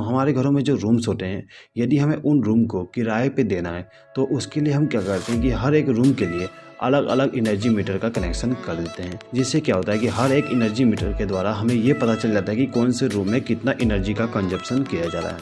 हमारे घरों में जो रूम्स होते हैं, यदि हमें उन रूम को किराए पे देना है तो उसके लिए हम क्या करते हैं कि हर एक रूम के लिए अलग अलग एनर्जी मीटर का कनेक्शन कर देते हैं। जिससे क्या होता है कि हर एक एनर्जी मीटर के द्वारा हमें ये पता चल जाता है कि कौन से रूम में कितना एनर्जी का कंजप्शन किया जा रहा है।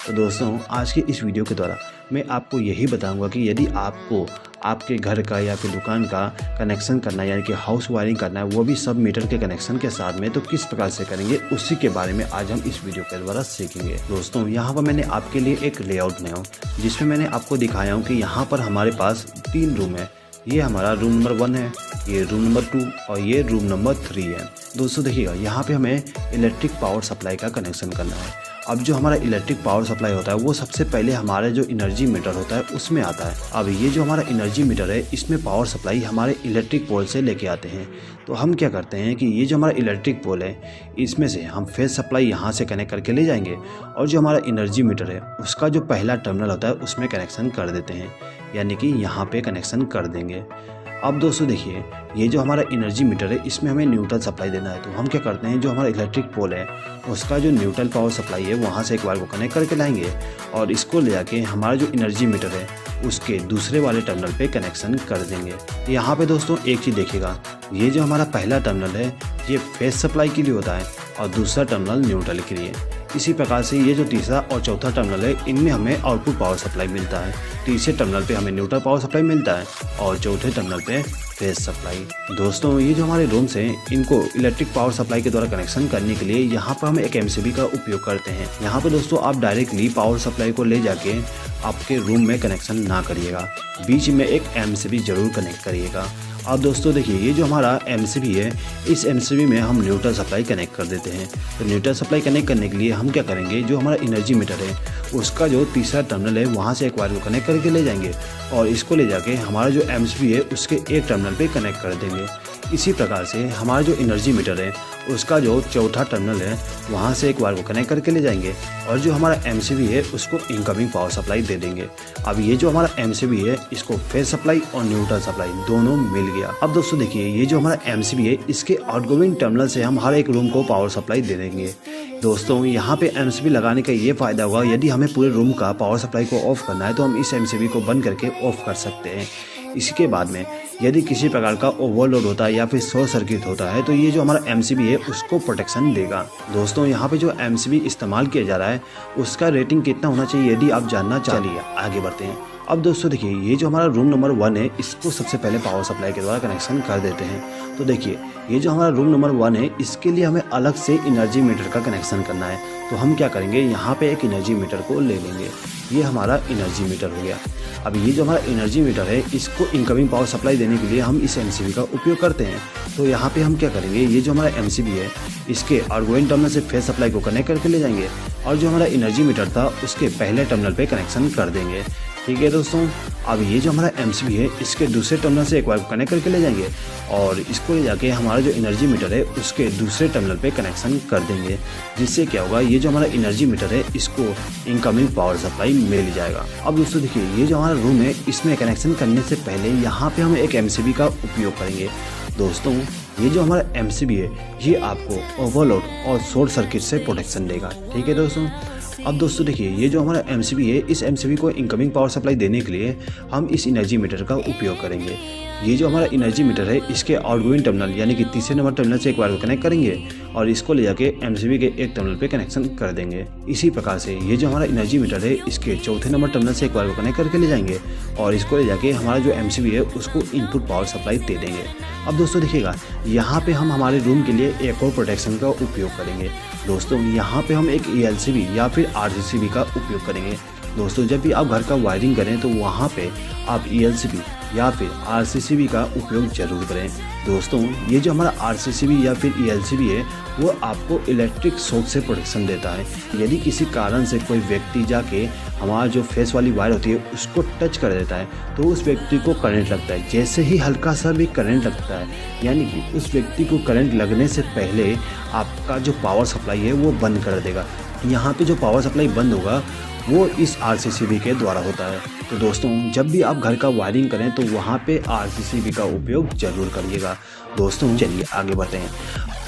तो दोस्तों, आज की इस वीडियो के द्वारा मैं आपको यही बताऊंगा कि यदि आपको आपके घर का या फिर दुकान का कनेक्शन करना है, यानी कि हाउस वायरिंग करना है, वो भी सब मीटर के कनेक्शन के साथ में, तो किस प्रकार से करेंगे उसी के बारे में आज हम इस वीडियो के द्वारा सीखेंगे। दोस्तों, यहाँ पर मैंने आपके लिए एक लेआउट बनाया हूँ जिसमें मैंने आपको दिखाया हूँ कि यहाँ पर हमारे पास 3 रूम है। ये हमारा रूम नंबर 1 है, ये रूम नंबर 2 और ये रूम नंबर 3 है। दोस्तों देखिएगा, यहाँ पे हमें इलेक्ट्रिक पावर सप्लाई का कनेक्शन करना है। अब जो हमारा इलेक्ट्रिक पावर सप्लाई होता है वो सबसे पहले हमारा जो एनर्जी मीटर होता है उसमें आता है। अब ये जो हमारा एनर्जी मीटर है, इसमें पावर सप्लाई हमारे इलेक्ट्रिक पोल से लेके आते हैं। तो हम क्या करते हैं कि ये जो हमारा इलेक्ट्रिक पोल है, इसमें से हम फेज सप्लाई यहाँ से कनेक्ट करके ले जाएंगे और जो हमारा एनर्जी मीटर है उसका जो पहला टर्मिनल होता है उसमें कनेक्शन कर देते हैं, यानी कि यहाँ पे कनेक्शन कर देंगे। अब दोस्तों देखिए, ये जो हमारा एनर्जी मीटर है इसमें हमें न्यूट्रल सप्लाई देना है। तो हम क्या करते हैं, जो हमारा इलेक्ट्रिक पोल है उसका जो न्यूट्रल पावर सप्लाई है वहाँ से एक बार को कनेक्ट करके लाएंगे और इसको ले जाके हमारा जो एनर्जी मीटर है उसके दूसरे वाले टर्मिनल पे कनेक्शन कर देंगे। यहाँ पे दोस्तों एक चीज़ देखिएगा, ये जो हमारा पहला टर्मिनल है ये फेज सप्लाई के लिए होता है और दूसरा टर्मिनल न्यूट्रल के लिए। इसी प्रकार से ये जो तीसरा और चौथा टर्मिनल है इनमें हमें आउटपुट पावर सप्लाई मिलता है। तीसरे टर्मिनल पे हमें न्यूट्रल पावर सप्लाई मिलता है और चौथे टर्मिनल पे फेज सप्लाई। दोस्तों, ये जो हमारे रूम्स हैं इनको इलेक्ट्रिक पावर सप्लाई के द्वारा कनेक्शन करने के लिए यहाँ पर हम एक एमसीबी का उपयोग करते हैं। यहाँ पे दोस्तों आप डायरेक्टली पावर सप्लाई को ले जाके आपके रूम में कनेक्शन ना करिएगा, बीच में एक एमसीबी जरूर कनेक्ट करिएगा। अब दोस्तों देखिए, ये जो हमारा एमसीबी है इस एमसीबी में हम न्यूट्रल सप्लाई कनेक्ट कर देते हैं। तो न्यूट्रल सप्लाई कनेक्ट करने के लिए हम क्या करेंगे, जो हमारा एनर्जी मीटर है उसका जो तीसरा टर्मिनल है वहाँ से एक वायर को कनेक्ट करके ले जाएंगे और इसको ले जाके हमारा जो एमसीबी है उसके एक टर्मिनल पे कनेक्ट कर देंगे। इसी प्रकार से हमारा जो एनर्जी मीटर है उसका जो चौथा टर्मिनल है वहाँ से एक वायर को कनेक्ट करके ले जाएंगे और जो हमारा एमसीबी है उसको इनकमिंग पावर सप्लाई दे देंगे। अब ये जो हमारा एमसीबी है इसको फेज सप्लाई और न्यूट्रल सप्लाई दोनों मिल गया। अब दोस्तों देखिए, ये जो हमारा एमसीबी है इसके आउटगोइंग टर्मिनल से हम हर एक रूम को पावर सप्लाई दे देंगे। दोस्तों, यहाँ पे एमसीबी लगाने का ये फ़ायदा होगा, यदि हमें पूरे रूम का पावर सप्लाई को ऑफ करना है तो हम इस एमसीबी को बंद करके ऑफ कर सकते हैं। इसके बाद में यदि किसी प्रकार का ओवरलोड होता है या फिर शॉर्ट सर्किट होता है तो ये जो हमारा एमसीबी है उसको प्रोटेक्शन देगा। दोस्तों, यहाँ पे जो एमसीबी इस्तेमाल किया जा रहा है उसका रेटिंग कितना होना चाहिए यदि आप जानना चाहिए, आगे बढ़ते हैं। अब दोस्तों देखिए, ये जो हमारा रूम नंबर 1 है इसको सबसे पहले पावर सप्लाई के द्वारा कनेक्शन कर देते हैं। तो देखिए, ये जो हमारा रूम नंबर 1 है इसके लिए हमें अलग से एनर्जी मीटर का कनेक्शन करना है। तो हम क्या करेंगे, यहाँ पे एक एनर्जी मीटर को ले लेंगे। ये हमारा एनर्जी मीटर हो गया। अब ये जो हमारा एनर्जी मीटर है इसको इनकमिंग पावर सप्लाई देने के लिए हम इस एमसीबी का उपयोग करते हैं। तो यहाँ पे हम क्या करेंगे, ये जो हमारा एमसीबी है इसके आउटगोइंग टर्मिनल से फेज सप्लाई को कनेक्ट करके ले जाएंगे और जो हमारा एनर्जी मीटर था उसके पहले टर्मिनल पे कनेक्शन कर देंगे। ठीक है दोस्तों, अब ये जो हमारा एमसीबी है इसके दूसरे टर्मिनल से एक वायर को कनेक्ट करके ले जाएंगे और इसको ले जाके हमारा जो एनर्जी मीटर है उसके दूसरे टर्मिनल पे कनेक्शन कर देंगे। जिससे क्या होगा, ये जो हमारा एनर्जी मीटर है इसको इनकमिंग पावर सप्लाई मिल जाएगा। अब दोस्तों देखिए, ये जो हमारा रूम है इसमें कनेक्शन करने से पहले यहाँ पे हम एक एमसीबी का उपयोग करेंगे। दोस्तों, ये जो हमारा एमसीबी है ये आपको ओवरलोड और शॉर्ट सर्किट से प्रोटेक्शन देगा। ठीक है दोस्तों। अब दोस्तों देखिए, ये जो हमारा एमसीबी है इस एमसीबी को इनकमिंग पावर सप्लाई देने के लिए हम इस एनर्जी मीटर का उपयोग करेंगे। ये जो हमारा एनर्जी मीटर है इसके आउटगोइंग टर्मिनल यानी कि तीसरे नंबर टर्मिनल से एक वायर को कनेक्ट करेंगे और इसको ले जाके एमसीबी के एक टर्मिनल पे कनेक्शन कर देंगे। इसी प्रकार से ये जो हमारा एनर्जी मीटर है इसके चौथे नंबर टर्मिनल से एक वायर को कनेक्ट करके ले जाएंगे और इसको ले जाके हमारा जो एमसीबी है उसको इनपुट पावर सप्लाई दे देंगे। अब दोस्तों देखिएगा, यहाँ पे हम हमारे रूम के लिए एक और प्रोटेक्शन का उपयोग करेंगे। दोस्तों, यहाँ पे हम एक ELCB या फिर RCCB का उपयोग करेंगे। दोस्तों, जब भी आप घर का वायरिंग करें तो वहाँ पे आप ELCB या फिर RCCB का उपयोग जरूर करें। दोस्तों, ये जो हमारा RCCB या फिर ELCB है वो आपको इलेक्ट्रिक शॉक से प्रोटेक्शन देता है। यदि किसी कारण से कोई व्यक्ति जाके हमारा जो फेस वाली वायर होती है उसको टच कर देता है तो उस व्यक्ति को करंट लगता है। जैसे ही हल्का सा भी करंट लगता है, यानी कि उस व्यक्ति को करंट लगने से पहले आपका जो पावर सप्लाई है वो बंद कर देगा। यहाँ पे जो पावर सप्लाई बंद होगा वो इस RCCB के द्वारा होता है। तो दोस्तों, जब भी आप घर का वायरिंग करें तो वहाँ पे RCCB का उपयोग जरूर करिएगा। दोस्तों, चलिए आगे बढ़ते हैं।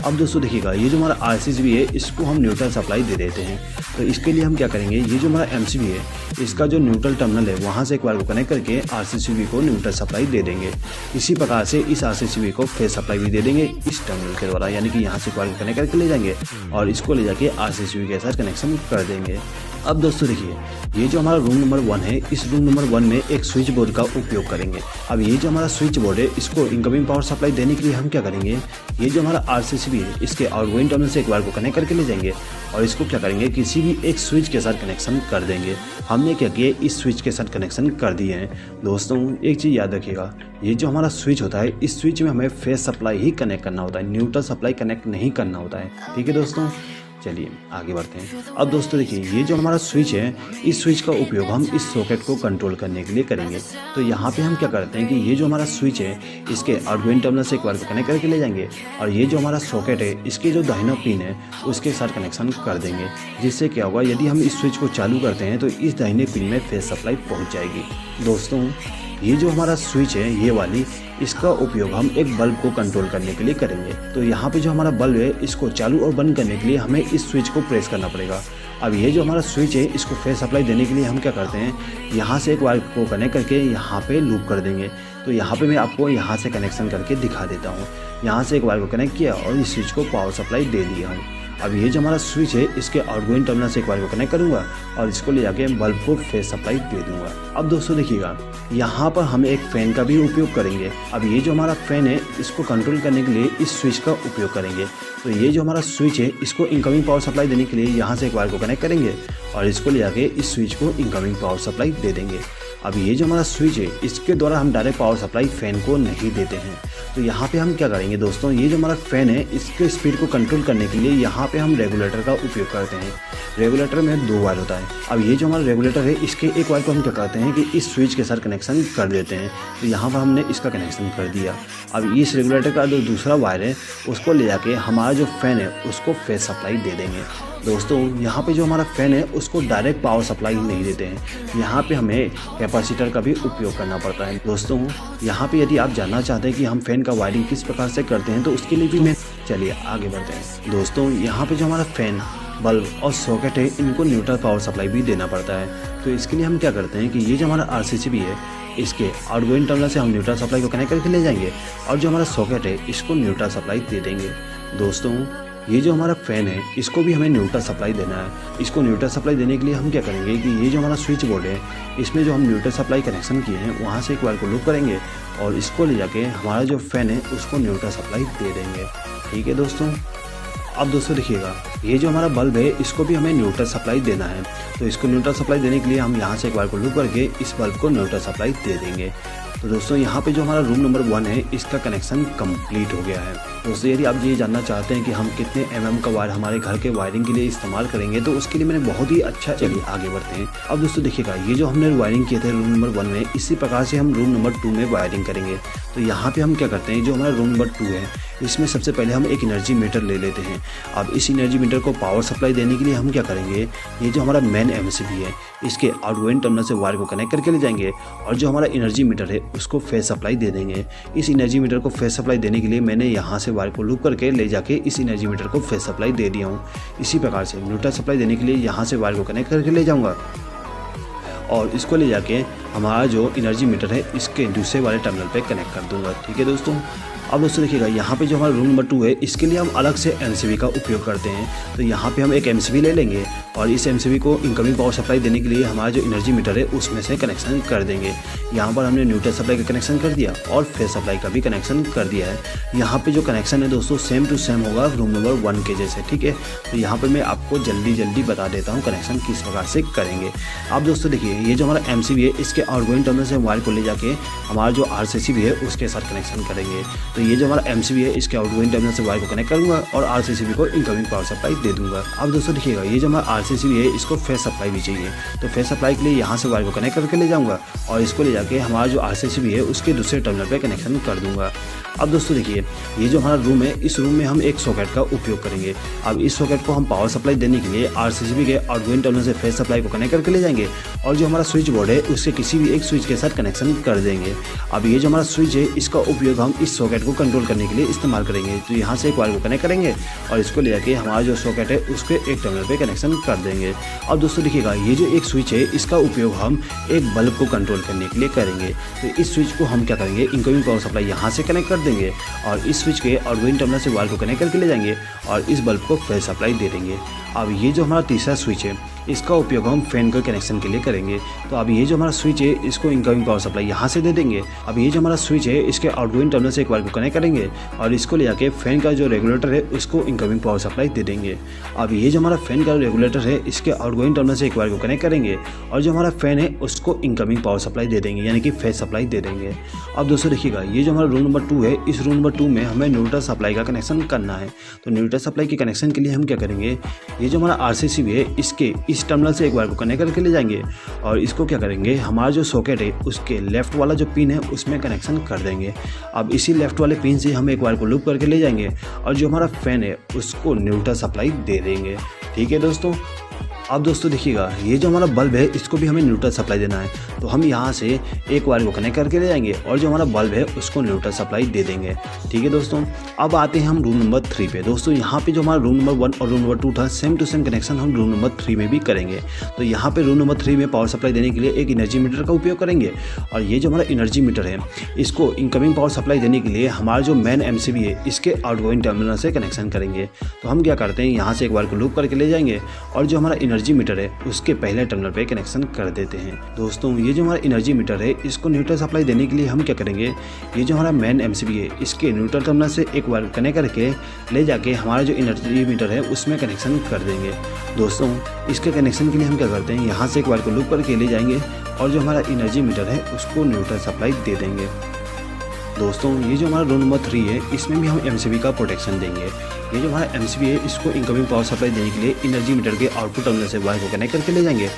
अब दोस्तों देखिएगा, ये जो हमारा RCCB है इसको हम न्यूट्रल सप्लाई दे देते हैं। तो इसके लिए हम क्या करेंगे, ये जो हमारा MCB है इसका जो न्यूट्रल टर्मिनल है वहाँ से एक वायर को कनेक्ट करके RCCB को न्यूट्रल सप्लाई दे देंगे। इसी प्रकार से इस RCCB को फेज सप्लाई भी दे देंगे इस टर्मिनल के द्वारा, यानी कि यहाँ से वायर को कनेक्ट करके ले जाएंगे और इसको ले जाके RCCB के साथ कनेक्शन कर देंगे। अब दोस्तों देखिए, ये जो हमारा रूम नंबर 1 है, इस रूम नंबर 1 में एक स्विच बोर्ड का उपयोग करेंगे। अब ये जो हमारा स्विच बोर्ड है इसको इनकमिंग पावर सप्लाई देने के लिए हम क्या करेंगे, ये जो हमारा RCCB है इसके आउटगोइंग टर्मिनल से एक वायर को कनेक्ट करके ले जाएंगे और इसको क्या करेंगे, किसी भी एक स्विच के साथ कनेक्शन कर देंगे। हमने क्या किया, इस स्विच के साथ कनेक्शन कर दिए हैं। दोस्तों एक चीज़ याद रखिएगा, ये जो हमारा स्विच होता है इस स्विच में हमें फेज सप्लाई ही कनेक्ट करना होता है, न्यूट्रल सप्लाई कनेक्ट नहीं करना होता है। ठीक है दोस्तों, चलिए आगे बढ़ते हैं। अब दोस्तों देखिए, ये जो हमारा स्विच है इस स्विच का उपयोग हम इस सॉकेट को कंट्रोल करने के लिए करेंगे। तो यहाँ पे हम क्या करते हैं कि ये जो हमारा स्विच है इसके आउटगोइंग टर्मिनल से एक वायर को कनेक्ट करके ले जाएंगे और ये जो हमारा सॉकेट है इसके जो दाहिना पिन है उसके साथ कनेक्शन कर देंगे। जिससे क्या होगा, यदि हम इस स्विच को चालू करते हैं तो इस दाहिने पिन में फेज सप्लाई पहुँच जाएगी। दोस्तों ये जो हमारा स्विच है ये वाली, इसका उपयोग हम एक बल्ब को कंट्रोल करने के लिए करेंगे। तो यहाँ पे जो हमारा बल्ब है इसको चालू और बंद करने के लिए हमें इस स्विच को प्रेस करना पड़ेगा। अब ये जो हमारा स्विच है इसको फेज सप्लाई देने के लिए हम क्या करते हैं, यहाँ से एक वायर को कनेक्ट करके यहाँ पे लूप कर देंगे। तो यहाँ पे मैं आपको यहाँ से कनेक्शन करके दिखा देता हूँ। यहाँ से एक वायर को कनेक्ट किया और इस स्विच को पावर सप्लाई दे दिया हूँ। अब ये जो हमारा स्विच है इसके आउटगोइंग टर्मिनल से एक वायर को कनेक्ट करूँगा और इसको ले जाके बल्ब को फेज सप्लाई दे दूँगा। अब दोस्तों देखिएगा, यहाँ पर हम एक फ़ैन का भी उपयोग करेंगे। अब ये जो हमारा फ़ैन है इसको कंट्रोल करने के लिए इस स्विच का उपयोग करेंगे। तो ये जो हमारा स्विच है इसको इनकमिंग पावर सप्लाई देने के लिए यहाँ से एक वायर को कनेक्ट करेंगे और इसको ले जाके इस स्विच को इनकमिंग पावर सप्लाई दे देंगे। अब ये जो हमारा स्विच है इसके द्वारा हम डायरेक्ट पावर सप्लाई फ़ैन को नहीं देते हैं। तो यहाँ पे हम क्या करेंगे दोस्तों, ये जो हमारा फ़ैन है इसके स्पीड को कंट्रोल करने के लिए यहाँ पे हम रेगुलेटर का उपयोग करते हैं। रेगुलेटर में 2 वायर होता है। अब ये जो हमारा रेगुलेटर है इसके एक वायर को हम क्या करते हैं कि इस स्विच के साथ कनेक्शन कर देते हैं। तो यहाँ पर हमने इसका कनेक्शन कर दिया। अब इस रेगुलेटर का जो दूसरा वायर है उसको ले जाके हमारा जो फ़ैन है उसको फेज सप्लाई दे देंगे। दोस्तों यहाँ पे जो हमारा फ़ैन है उसको डायरेक्ट पावर सप्लाई नहीं देते हैं, यहाँ पे हमें कैपेसिटर का भी उपयोग करना पड़ता है। दोस्तों यहाँ पे यदि आप जानना चाहते हैं कि हम फ़ैन का वायरिंग किस प्रकार से करते हैं तो उसके लिए भी मैं, चलिए आगे बढ़ते हैं। दोस्तों यहाँ पे जो हमारा फ़ैन, बल्ब और सॉकेट है इनको न्यूट्रल पावर सप्लाई भी देना पड़ता है। तो इसके लिए हम क्या करते हैं कि ये जो हमारा RCCB है इसके आउटगोइंग टर्मिनल से हम न्यूट्रल सप्लाई को कनेक्ट करके ले जाएंगे और जो हमारा सॉकेट है इसको न्यूट्रल सप्लाई दे देंगे। दोस्तों ये जो हमारा फ़ैन है इसको भी हमें न्यूट्रल सप्लाई देना है। इसको न्यूट्रल सप्लाई देने के लिए हम क्या करेंगे कि ये जो हमारा स्विच बोर्ड है इसमें जो हम न्यूट्रल सप्लाई कनेक्शन किए हैं वहाँ से एक वायर को लूप करेंगे और इसको ले जाके हमारा जो फ़ैन है उसको न्यूट्रल सप्लाई दे देंगे। ठीक है दोस्तों। अब दोस्तों देखिएगा, ये जो हमारा बल्ब है इसको भी हमें न्यूट्रल सप्लाई देना है। तो इसको न्यूट्रल सप्लाई देने के लिए हम यहाँ से एक वायर को लूप करके इस बल्ब को न्यूट्रल सप्लाई दे देंगे। तो दोस्तों यहाँ पे जो हमारा रूम नंबर 1 है इसका कनेक्शन कंप्लीट हो गया है। दोस्तों यदि आप ये जानना चाहते हैं कि हम कितने mm का वायर हमारे घर के वायरिंग के लिए इस्तेमाल करेंगे तो उसके लिए मैंने बहुत ही अच्छा, चलिए आगे बढ़ते हैं। अब दोस्तों देखिएगा, ये जो हमने वायरिंग किए थे रूम नंबर 1 में, इसी प्रकार से हम रूम नंबर 2 में वायरिंग करेंगे। तो यहाँ पे हम क्या करते हैं, जो हमारा रूम नंबर 2 है इसमें सबसे पहले हम एक एनर्जी मीटर ले लेते हैं। अब इस एनर्जी मीटर को पावर सप्लाई देने के लिए हम क्या करेंगे, ये जो हमारा मेन MCB है इसके आउटगोइंग टर्मिनल से वायर को कनेक्ट करके ले जाएंगे और जो हमारा एनर्जी मीटर है उसको फेज सप्लाई दे देंगे। इस एनर्जी मीटर को फेज सप्लाई देने के लिए मैंने यहाँ से वायर को लूप करके ले जाके इस एनर्जी मीटर को फेज सप्लाई दे दिया हूँ। इसी प्रकार से न्यूट्रल सप्लाई देने के लिए यहाँ से वायर को कनेक्ट करके ले जाऊँगा और इसको ले जाके हमारा जो एनर्जी मीटर है इसके दूसरे वाले टर्मिनल पे कनेक्ट कर दूंगा। ठीक है दोस्तों। अब दोस्तों देखिएगा, यहाँ पे जो हमारा रूम नंबर 2 है इसके लिए हम अलग से MCB का उपयोग करते हैं। तो यहाँ पे हम एक MCB ले लेंगे और इस MCB को इनकमिंग पावर सप्लाई देने के लिए हमारा जो एनर्जी मीटर है उसमें से कनेक्शन कर देंगे। यहाँ पर हमने न्यूट्रल सप्लाई का कनेक्शन कर दिया और फेज सप्लाई का भी कनेक्शन कर दिया है। यहाँ पे जो कनेक्शन है दोस्तों सेम टू सेम होगा रूम नंबर 1 के जैसे। ठीक है। तो यहाँ पर मैं आपको जल्दी बता देता हूँ कनेक्शन किस प्रकार से करेंगे। अब दोस्तों देखिए, ये जो हमारा MCB है इसके आउटगोइंग टर्मिनल से वायर को ले जाके हमारा जो RCCB है उसके साथ कनेक्शन करेंगे। तो ये जो हमारा MCB है इसके आउटगोइंग टर्मिनल से वायर को कनेक्ट करूँगा और RCCB को इनकमिंग पावर सप्लाई दे दूँगा। अब दोस्तों देखिएगा, ये जो हमारा RCCB है इसको फेज सप्लाई भी चाहिए। तो फेज सप्लाई के लिए यहाँ से वायर को कनेक्ट करके ले जाऊँगा और इसको ले जाके हमारा जो RCCB है उसके दूसरे टर्मिनल पे कनेक्शन कर दूँगा। अब दोस्तों देखिए, ये जो हमारा रूम है, इस रूम में हम एक सॉकेट का उपयोग करेंगे। अब इस सॉकेट को हम पावर सप्लाई देने के लिए आरसीसीबी के आउटगोइंग टर्मिनल से फेस सप्लाई को कनेक्ट करके ले जाएंगे और जो हमारा स्विच बोर्ड है उसके किसी भी एक स्विच के साथ कनेक्शन कर देंगे। अब ये जो हमारा स्विच है, इसका उपयोग हम इस सॉकेट को कंट्रोल करने के लिए इस्तेमाल करेंगे। तो यहाँ से एक वायर को कनेक्ट करेंगे और इसको ले जाके हमारा जो सॉकेट है उसके एक टर्मिनल पे कनेक्शन कर देंगे। अब दोस्तों देखिएगा, ये जो एक स्विच है, इसका उपयोग हम एक बल्ब को कंट्रोल करने के लिए करेंगे। तो इस स्विच को हम क्या करेंगे, इनकमिंग पावर सप्लाई यहाँ से कनेक्ट कर देंगे और इस स्विच के आउटगोइंग टर्मिनल से वायर को कनेक्ट करके ले जाएंगे और इस बल्ब को फेस सप्लाई दे देंगे। अब ये जो हमारा तीसरा स्विच है, इसका उपयोग हम फैन के कनेक्शन के लिए करेंगे। तो अब ये जो हमारा स्विच है, इसको इनकमिंग पावर सप्लाई यहाँ से दे देंगे। अब ये जो हमारा स्विच है, इसके आउटगोइंग टर्मिनल से एक वायर को कनेक्ट करेंगे और इसको ले जाके फैन का जो रेगुलेटर है उसको इनकमिंग पावर सप्लाई दे देंगे। अब ये जो हमारा फैन का रेगुलेटर है, इसके आउटगोइंग टर्मिनल से एक वायर को कनेक्ट करेंगे और जो हमारा फैन है उसको इनकमिंग पावर सप्लाई दे देंगे, यानी कि फेस सप्लाई दे देंगे। अब दोस्तों देखिएगा, ये जो हमारा रूम नंबर 2 है, इस रूम नंबर 2 में हमें न्यूट्रल सप्लाई का कनेक्शन करना है। तो न्यूट्रल सप्लाई के कनेक्शन के लिए हम क्या करेंगे, ये जो हमारा आरसीसीबी है, इसके इस टर्मिनल से एक वायर को कनेक्ट करके ले जाएंगे और इसको क्या करेंगे, हमारा जो सॉकेट है उसके लेफ्ट वाला जो पिन है उसमें कनेक्शन कर देंगे। अब इसी लेफ्ट वाले पिन से हम एक वायर को लूप करके ले जाएंगे और जो हमारा फैन है उसको न्यूट्रल सप्लाई दे देंगे। ठीक है दोस्तों। अब दोस्तों देखिएगा, ये जो हमारा बल्ब है इसको भी हमें न्यूट्रल सप्लाई देना है। तो हम यहाँ से एक वायर को कनेक्ट करके ले जाएंगे और जो हमारा बल्ब है उसको न्यूट्रल सप्लाई दे देंगे। ठीक है दोस्तों। अब आते हैं हम रूम नंबर 3 पे। दोस्तों यहाँ पे जो हमारा रूम नंबर 1 और रूम नंबर 2 था, सेम टू सेम कनेक्शन हम रूम नंबर 3 में भी करेंगे। तो यहाँ पे रूम नंबर 3 में पावर सप्लाई देने के लिए एक एनर्जी मीटर का उपयोग करेंगे और ये जो हमारा एनर्जी मीटर है, इसको इनकमिंग पावर सप्लाई देने के लिए हमारा जो मेन एमसीबी है इसके आउटगोइंग टर्मिनल से कनेक्शन करेंगे। तो हम क्या करते हैं, यहाँ से एक वायर को लूप करके ले जाएंगे और जो हमारा एनर्जी मीटर है उसके पहले टर्मिनल पे कनेक्शन कर देते हैं। दोस्तों ये जो हमारा एनर्जी मीटर है, इसको न्यूट्रल सप्लाई देने के लिए हम क्या करेंगे, ये जो हमारा मेन एमसीबी है इसके न्यूट्रल टर्मिनल से एक वायर कनेक्ट करके ले जाके हमारा जो एनर्जी मीटर है उसमें कनेक्शन कर देंगे। दोस्तों इसके कनेक्शन के लिए हम क्या करते हैं, यहाँ से एक वायर को लूप करके ले जाएंगे और जो हमारा एनर्जी मीटर है उसको न्यूट्रल सप्लाई दे देंगे। दोस्तों ये जो हमारा रूम नंबर 3 है, इसमें भी हम एमसीबी का प्रोटेक्शन देंगे। ये जो हमारा एमसीबी है, इसको इनकमिंग पावर सप्लाई देने के लिए एनर्जी मीटर के आउटपुट टर्मिनल से वायर को कनेक्ट करके ले जाएंगे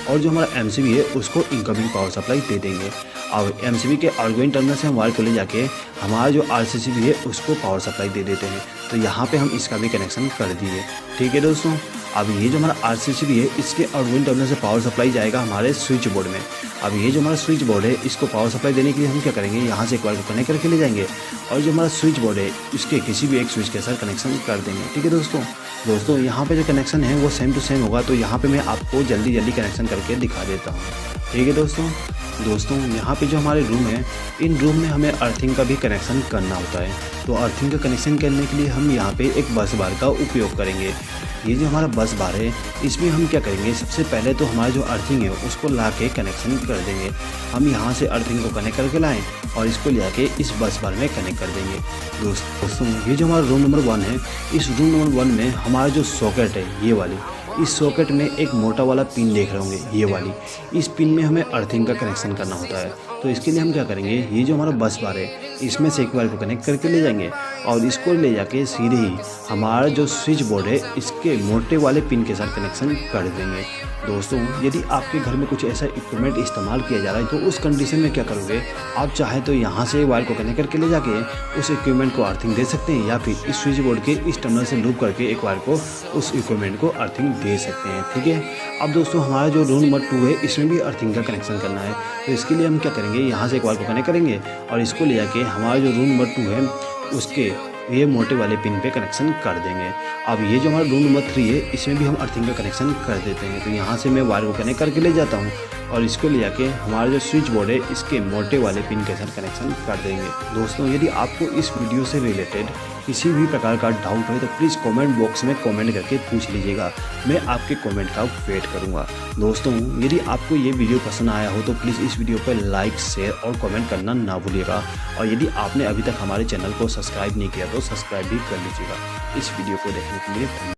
और जो हमारा एमसीबी है उसको इनकमिंग पावर सप्लाई दे देंगे। अब एमसीबी के आउटगोइंग टर्मिनल से हम वायर को ले जाके हमारा जो आरसीसीबी है उसको पावर सप्लाई दे देते हैं। तो यहाँ पे हम इसका भी कनेक्शन कर दिए। ठीक है दोस्तों। अब ये जो हमारा आरसीसीबी है, इसके आउटगोइंग टर्मिनल से पावर सप्लाई जाएगा हमारे स्विच बोर्ड में। अब ये जो हमारा स्विच बोर्ड है, इसको पावर सप्लाई देने के लिए हम क्या करेंगे, यहाँ से एक वायर को कनेक्ट करके ले जाएंगे और जो हमारा स्विच बोर्ड है इसके किसी भी एक स्विच के साथ कनेक्शन कर देंगे। ठीक है दोस्तों यहाँ पे जो कनेक्शन है वो सेम टू सेम होगा। तो यहाँ पे मैं आपको जल्दी कनेक्शन करके दिखा देता हूँ। ठीक है दोस्तों यहाँ पे जो हमारे रूम है, इन रूम में हमें अर्थिंग का भी कनेक्शन करना होता है। तो अर्थिंग का कनेक्शन करने के लिए हम यहाँ पे एक बस बार का उपयोग करेंगे। ये जो हमारा बस बार है, इसमें हम क्या करेंगे, सबसे पहले तो हमारा जो अर्थिंग है उसको ला के कनेक्शन कर देंगे। हम यहाँ से अर्थिंग को कनेक्ट करके लाएँ और इसको ले आके इस बस बार में कनेक्ट कर देंगे। दोस्तों ये जो हमारा रूम नंबर 1 है, इस रूम नंबर 1 में हमारा जो सॉकेट है, ये वाली, इस सॉकेट में एक मोटा वाला पिन देख रहे होंगे, ये वाली, इस पिन में हमें अर्थिंग का कनेक्शन करना होता है। तो इसके लिए हम क्या करेंगे, ये जो हमारा बस बार है इसमें से एक वायर को कनेक्ट करके ले जाएंगे और इसको ले जाके सीधे ही हमारा जो स्विच बोर्ड है इसके मोटे वाले पिन के साथ कनेक्शन कर देंगे। दोस्तों यदि आपके घर में कुछ ऐसा इक्विपमेंट इस्तेमाल किया जा रहा है तो उस कंडीशन में क्या करोगे, आप चाहे तो यहाँ से वायर को कनेक्ट करके ले जाके उस इक्विपमेंट को अर्थिंग दे सकते हैं या फिर इस स्विच बोर्ड के इस टर्मिनल से लूप करके एक वायर को उस इक्विपमेंट को अर्थिंग दे सकते हैं। ठीक है। अब दोस्तों हमारा जो रूम नंबर 2 है, इसमें भी अर्थिंग का कनेक्शन करना है। तो इसके लिए हम क्या करेंगे, यहाँ से एक वायर को कनेक्ट करेंगे और इसको ले जाके हमारा जो रूम नंबर 2 है उसके ये मोटे वाले पिन पे कनेक्शन कर देंगे। अब ये जो हमारा रूम नंबर 3 है, इसमें भी हम अर्थिंग का कनेक्शन कर देते हैं। तो यहाँ से मैं वायर को कनेक्ट करके ले जाता हूँ और इसको ले जाके हमारा जो स्विच बोर्ड है इसके मोटे वाले पिन के साथ कनेक्शन कर देंगे। दोस्तों यदि आपको इस वीडियो से रिलेटेड किसी भी प्रकार का डाउट हो तो प्लीज़ कमेंट बॉक्स में कमेंट करके पूछ लीजिएगा, मैं आपके कमेंट का वेट करूंगा। दोस्तों यदि आपको ये वीडियो पसंद आया हो तो प्लीज़ इस वीडियो पर लाइक, शेयर और कमेंट करना ना भूलिएगा और यदि आपने अभी तक हमारे चैनल को सब्सक्राइब नहीं किया तो सब्सक्राइब भी कर लीजिएगा। इस वीडियो को देखने के लिए